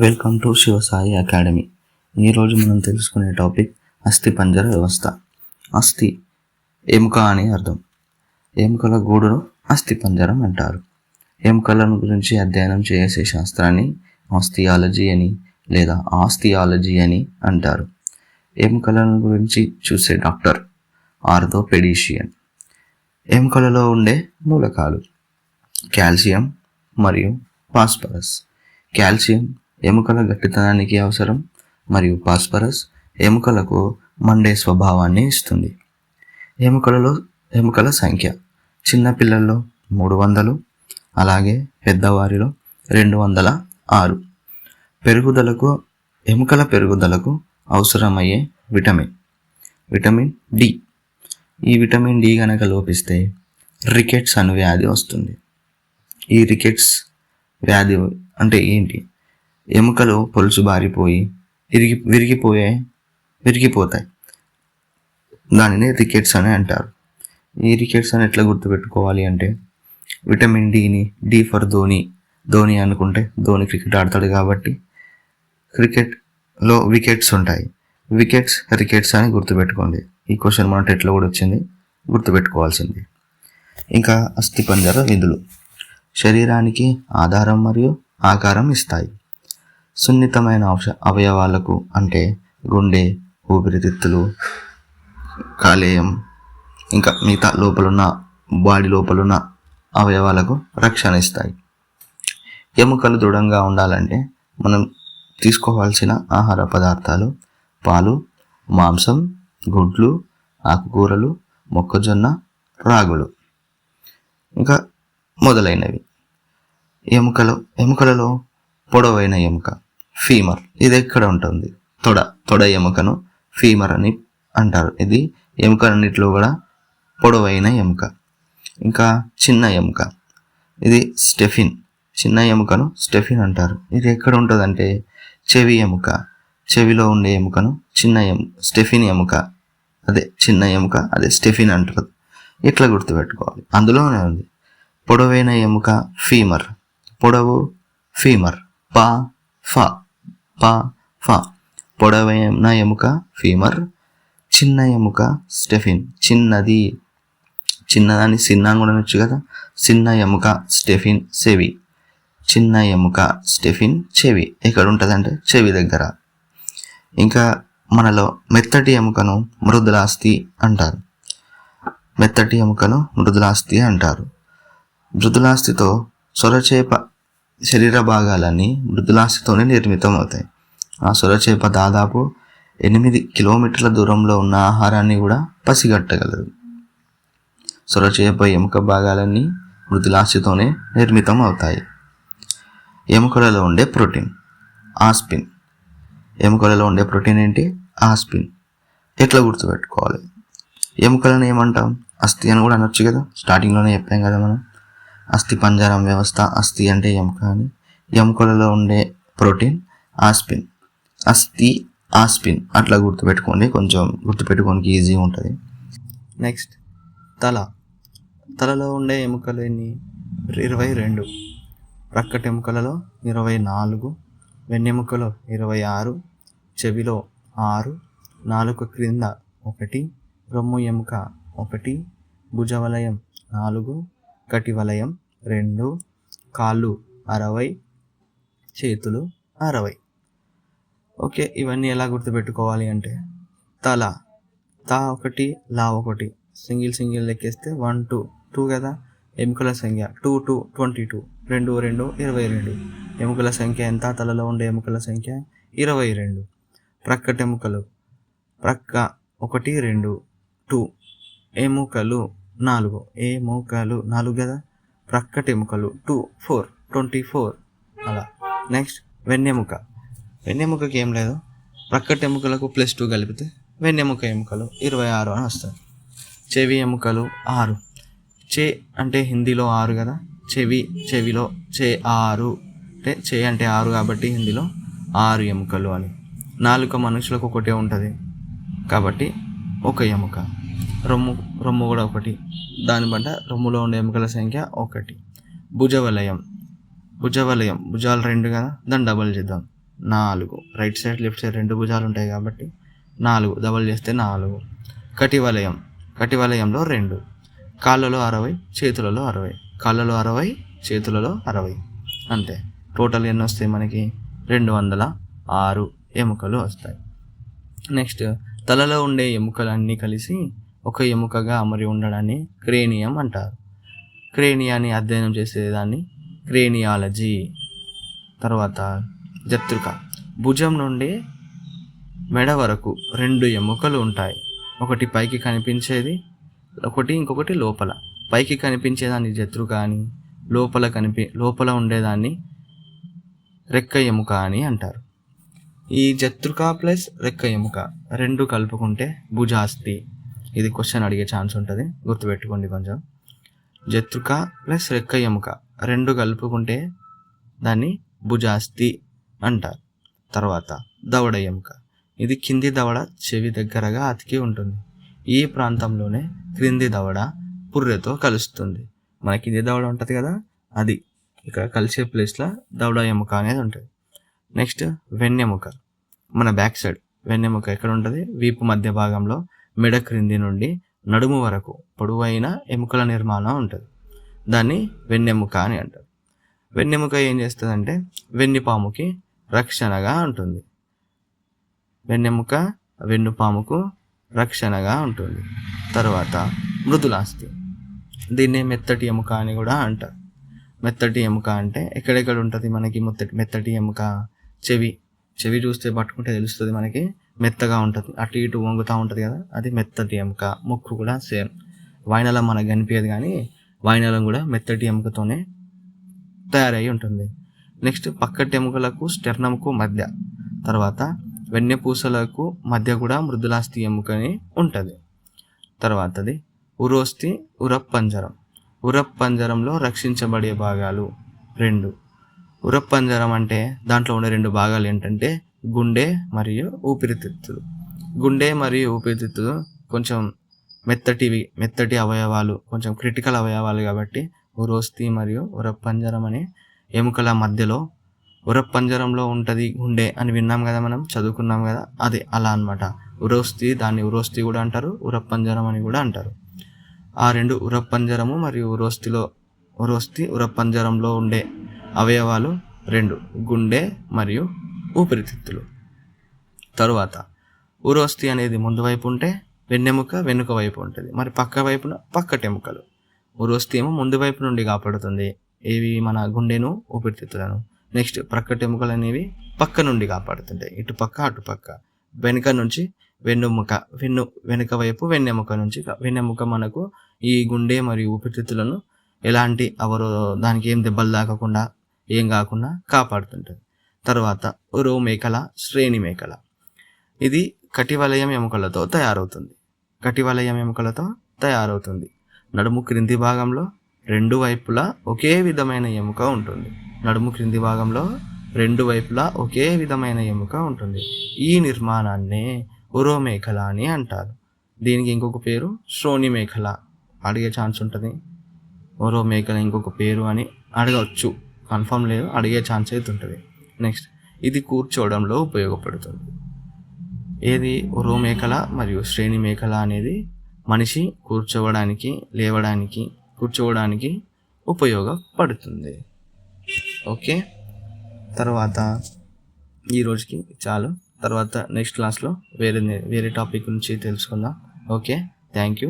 Welcome to Shivasai academy. ఈరోజు మనం తెలుసుకునే టాపిక్ అస్థిపంజర వ్యవస్థ. అస్థి ఎముక అని అర్థం. ఎముకల గూడును అస్థిపంజరం అంటారు. ఎముకలను గురించి అధ్యయనం చేసే శాస్త్రాన్ని ఆస్టియాలజీ అని లేదా ఆస్టియాలజీ అని అంటారు. ఎముకలను గురించి చూసే డాక్టర్ ఆర్థోపెడిషియన్. ఎముకలలో ఉండే మూలకాలు కాల్షియం మరియు ఫాస్ఫరస్. కాల్షియం ఎముకల గట్టితనానికి అవసరం మరియు ఫాస్ఫరస్ ఎముకలకు మండే స్వభావాన్ని ఇస్తుంది. ఎముకల సంఖ్య చిన్నపిల్లల్లో 300, అలాగే పెద్దవారిలో 206. ఎముకల పెరుగుదలకు అవసరమయ్యే విటమిన్ డి. ఈ విటమిన్ డి గనక లోపిస్తే రికెట్స్ అనే వ్యాధి వస్తుంది. ఈ రికెట్స్ వ్యాధి అంటే ఏంటి? ఎముకలు పొలుసు బారిపోయి విరిగిపోతాయి. దానిని రికెట్స్ అని అంటారు. ఈ రికెట్స్ అని ఎట్లా గుర్తుపెట్టుకోవాలి అంటే, విటమిన్ డిని డి ఫర్ ధోని అనుకుంటే ధోని క్రికెట్ ఆడతాడు కాబట్టి క్రికెట్లో వికెట్స్ ఉంటాయి. రికెట్స్ అని గుర్తుపెట్టుకోండి. ఈ క్వశ్చన్ మన టెట్లో కూడా వచ్చింది, గుర్తుపెట్టుకోవాల్సింది. ఇంకా అస్థిపంజర విధులు శరీరానికి ఆధారం మరియు ఆకారం ఇస్తాయి. సున్నితమైన అవయవాలకు అంటే గుండె, ఊపిరితిత్తులు, కాలేయం, ఇంకా మిగతా బాడీ లోపలున్న అవయవాలకు రక్షణ ఇస్తాయి. ఎముకలు దృఢంగా ఉండాలంటే మనం తీసుకోవాల్సిన ఆహార పదార్థాలు పాలు, మాంసం, గుడ్లు, ఆకుకూరలు, మొక్కజొన్న, రాగులు ఇంకా మొదలైనవి. ఎముకలలో పొడవైన ఎముక ఫీమర్. ఇది ఎక్కడ ఉంటుంది? తొడ ఎముకను ఫీమర్ అని అంటారు. ఇది ఎముకలన్నిటిలో కూడా పొడవైన ఎముక. ఇంకా చిన్న ఎముక, ఇది స్టెఫిన్. చిన్న ఎముకను స్టెఫిన్ అంటారు. ఇది ఎక్కడ ఉంటుందంటే చెవి ఎముక. చెవిలో ఉండే ఎముకను స్టెఫిన్ ఎముక. చిన్న ఎముక, అదే స్టెఫిన్ అంటారు. ఇట్లా గుర్తుపెట్టుకోవాలి. అందులోనే ఉంది పొడవైన ఎముక ఫీమర్. పొడవు ఫీమర్. పా పొడవైన ఎముక ఫీమర్. చిన్న ఎముక స్టెఫిన్. చిన్నదాన్ని చిన్న అని కూడా అనొచ్చు కదా. చిన్న ఎముక స్టెఫిన్ చెవి. చిన్న ఎముక స్టెఫిన్ చెవి ఎక్కడ ఉంటుంది అంటే చెవి దగ్గర. ఇంకా మనలో మెత్తటి ఎముకను మృదులాస్థి అంటారు. మృదులాస్థితో సొరచేప శరీర భాగాలన్నీ మృదులాస్థితోనే నిర్మితం అవుతాయి. ఆ సొరచేప దాదాపు 8 కిలోమీటర్ల దూరంలో ఉన్న ఆహారాన్ని కూడా పసిగట్టగలదు. సొరచేప ఎముక భాగాలన్నీ మృదులాస్థితోనే నిర్మితం అవుతాయి. ఎముకలలో ఉండే ప్రోటీన్ ఆస్పిన్. ఎముకలలో ఉండే ప్రోటీన్ ఏంటి? ఆస్పిన్. ఎట్లా గుర్తుపెట్టుకోవాలి? ఎముకలను ఏమంటాం? అస్థి అని కూడా అనొచ్చు కదా. స్టార్టింగ్లోనే చెప్పాం కదా మనం. అస్థిపంజరం వ్యవస్థ. అస్థి అంటే ఎముక అని. ఎముకలలో ఉండే ప్రోటీన్ ఆస్పిన్. ఆస్పిన్ అట్లా గుర్తుపెట్టుకోండి. కొంచెం గుర్తుపెట్టుకోనికి ఈజీ ఉంటుంది. నెక్స్ట్ తలలో ఉండే ఎముకలు ఎన్ని? 22. ప్రక్కటి ఎముకలలో 24. వెన్నెముకలో 26. చెవిలో 6. నాలుక క్రింద 1. రొమ్ము ఎముక 1. భుజవలయం 4. కటి వలయం 2. కాళ్ళు 60. చేతులు 60. ఓకే, ఇవన్నీ ఎలా గుర్తుపెట్టుకోవాలి అంటే, తల 1, లా 1. సింగిల్ లెక్కేస్తే 1, 2 కదా. ఎముకల సంఖ్య 2, 22. 2, 22. ఎముకల సంఖ్య ఎంత? తలలో ఉండే ఎముకల సంఖ్య 22. ప్రక్కటి ఎముకలు 1, 2, 2. ఎముకలు 4 కదా. ప్రక్కటి ఎముకలు 2, 4, 24 అలా. నెక్స్ట్ వెన్నెముకకి ఏం లేదు. ప్రక్కటి ఎముకలకు +2 కలిపితే వెన్నెముక ఎముకలు 26 అని వస్తాయి. చెవి ఎముకలు 6. అంటే హిందీలో 6 కదా. చెవిలో 6 అంటే 6 కాబట్టి హిందీలో 6 ఎముకలు అని. నాలుక మనుషులకు ఒకటే ఉంటుంది కాబట్టి 1 ఎముక. రొమ్ము కూడా 1. దాని బట్ట రొమ్ములో ఉండే ఎముకల సంఖ్య 1. భుజవలయం భుజాలు 2 కదా. దాన్ని డబల్ చేద్దాం. 4. రైట్ సైడ్ లెఫ్ట్ సైడ్ 2 భుజాలు ఉంటాయి కాబట్టి 4, డబల్ చేస్తే 4. కటివలయంలో 2. కాళ్ళలో 60, చేతులలో 60. కాళ్ళలో 60, చేతులలో 60. అంతే. టోటల్ ఎన్ని వస్తాయి మనకి? 206 ఎముకలు వస్తాయి. నెక్స్ట్, తలలో ఉండే ఎముకలన్నీ కలిసి ఒక ఎముకగా అమరి ఉండడాన్ని క్రేనియం అంటారు. క్రేనియాన్ని అధ్యయనం చేసేదాన్ని క్రేనియాలజీ. తర్వాత జత్రుక. భుజం నుండి మెడ వరకు 2 ఎముకలు ఉంటాయి. ఒకటి పైకి కనిపించేది, ఇంకొకటి లోపల. పైకి కనిపించేదాన్ని జత్రుక అని, లోపల ఉండేదాన్ని రెక్క ఎముక అని అంటారు. ఈ జత్రుక ప్లస్ రెక్క ఎముక 2 కలుపుకుంటే భుజాస్థి. ఇది క్వశ్చన్ అడిగే ఛాన్స్ ఉంటుంది, గుర్తుపెట్టుకోండి కొంచెం. జత్రుక ప్లస్ రెక్క ఎముక 2 కలుపుకుంటే దాన్ని భుజాస్థి అంటారు. తర్వాత దవడ ఎముక. ఇది కింది దవడ చెవి దగ్గరగా అతికి ఉంటుంది. ఈ ప్రాంతంలోనే క్రింది దవడ పుర్రెతో కలుస్తుంది. మన కింది దవడ ఉంటుంది కదా, అది ఇక్కడ కలిసే ప్లేస్లో దవడ ఎముక అనేది ఉంటుంది. నెక్స్ట్, వెన్నెముక. మన బ్యాక్ సైడ్ వెన్నెముక ఎక్కడ ఉంటుంది? వీపు మధ్య భాగంలో మెడ క్రింది నుండి నడుము వరకు పొడవైన ఎముకల నిర్మాణం ఉంటుంది. దాన్ని వెన్నెముక అని అంటారు. వెన్నెముక ఏం చేస్తుందంటే వెన్నుపాముకి రక్షణగా ఉంటుంది. వెన్నెముక వెన్నుపాముకు రక్షణగా ఉంటుంది. తర్వాత మృదులాస్థి. దీన్ని మెత్తటి ఎముక అని కూడా అంటారు. మెత్తటి ఎముక అంటే ఎక్కడెక్కడ ఉంటుంది మనకి మెత్తటి ఎముక? చెవి చూస్తే పట్టుకుంటే తెలుస్తుంది మనకి, మెత్తగా ఉంటుంది, అటు ఇటు వంగుతూ ఉంటుంది కదా, అది మెత్తటి ఎముక. ముక్కు కూడా సేమ్. వాయినలం మనకు కనిపించదు కానీ వాయినలం కూడా మెత్తటి ఎముకతోనే తయారై ఉంటుంది. నెక్స్ట్, పక్కటి ఎముకలకు స్టెర్నంకు మధ్య, తర్వాత వెన్నెపూసలకు మధ్య కూడా మృదులాస్థి ఎముకని ఉంటుంది. తర్వాతది ఉరోస్థి, ఉరప్పంజరం. ఉరప్పంజరంలో రక్షించబడే భాగాలు 2. ఉరప్పంజరం అంటే దాంట్లో ఉండే 2 భాగాలు ఏంటంటే గుండె మరియు ఊపిరితిత్తులు. గుండె మరియు ఊపిరితిత్తులు కొంచెం మెత్తటి అవయవాలు, కొంచెం క్రిటికల్ అవయవాలు కాబట్టి ఉరోస్థి మరియు ఉరప్పంజరం అనే ఎముకల మధ్యలో. ఉరప్పంజరంలో ఉంటుంది గుండె అని విన్నాం కదా, మనం చదువుకున్నాం కదా, అది అలా అనమాట. దాన్ని ఉరోస్థి కూడా అంటారు, ఉరప్పంజరం అని కూడా అంటారు. ఆ 2 ఉరప్పంజరము మరియు ఉరప్పంజరంలో ఉండే అవయవాలు 2, గుండె మరియు ఊపిరితిత్తులు. తరువాత ఉరోస్థి అనేది ముందు వైపు ఉంటే వెన్నెముక వెనుక వైపు ఉంటుంది. మరి పక్క వైపున పక్కటెముకలు. ఉరోస్థి ఏమో ముందు వైపు నుండి కాపాడుతుంది, ఏవి? మన గుండెను, ఊపిరితిత్తులను. నెక్స్ట్, ప్రక్కటెముకలు అనేవి పక్క నుండి కాపాడుతుంటాయి, ఇటు పక్క అటు పక్క. వెనుక నుంచి వెనుక వైపు వెన్నెముక మనకు ఈ గుండె మరియు ఊపిరితిత్తులను ఎలాంటి దానికి ఏం దెబ్బలు తాకకుండా, ఏం కాకుండా కాపాడుతుంటుంది. తర్వాత ఉరోమేఖల, శ్రేణి మేఖల. ఇది కటివలయం ఎముకలతో తయారవుతుంది. నడుము క్రింది భాగంలో 2 వైపులా ఒకే విధమైన ఎముక ఉంటుంది. ఈ నిర్మాణాన్నే ఉరోమేఖల అని అంటారు. దీనికి ఇంకొక పేరు శ్రోణి మేఖల. అడిగే ఛాన్స్ ఉంటుంది, ఉరోమేఖల ఇంకొక పేరు అని అడగవచ్చు, కన్ఫర్మ్ లేదు, అడిగే ఛాన్స్ అయితే ఉంటుంది. నెక్స్ట్, ఇది కూర్చోవడంలో ఉపయోగపడుతుంది. ఏది? ఉరోమేఖల మరియు శ్రేణి మేఖల అనేది మనిషి కూర్చోవడానికి ఉపయోగపడుతుంది. ఓకే, తర్వాత ఈరోజుకి చాలు. తర్వాత నెక్స్ట్ క్లాస్లో వేరే టాపిక్ గురించి తెలుసుకుందాం. Okay, thank you.